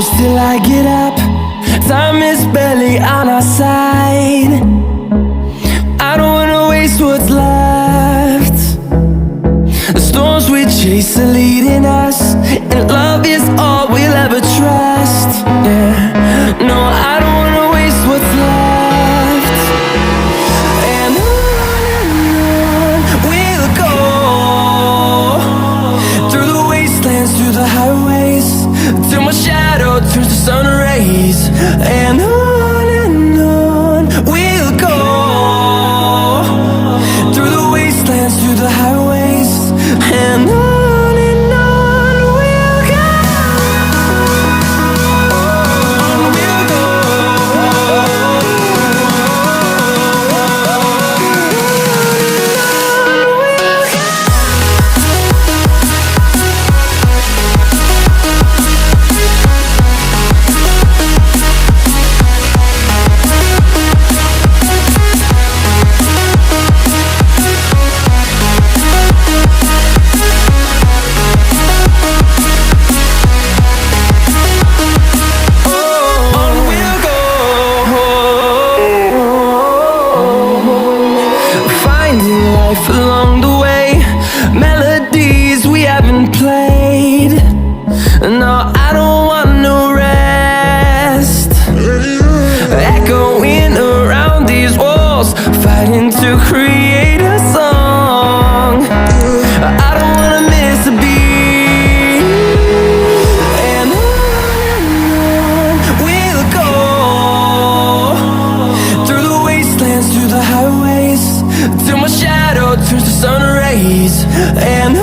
close till I get up. Time is barely on our side. I don't wanna waste what's left. The storms we chase are leading us, and love is all we'll ever trust. Yeah, no, I don't wanna waste what's left. And on we'll go, through the wastelands, through the highways, till my shadow turns to sun rays. And on we'll go, through the wastelands, through the highways, and on we'll go. On we'll go. Along the way, melodies we haven't played. No, I don't want no rest. Echoing around these walls, fighting to create a song. I don't wanna miss a beat. And on we'll go, through the wastelands, through the highways, till my shadow turns to sun rays. And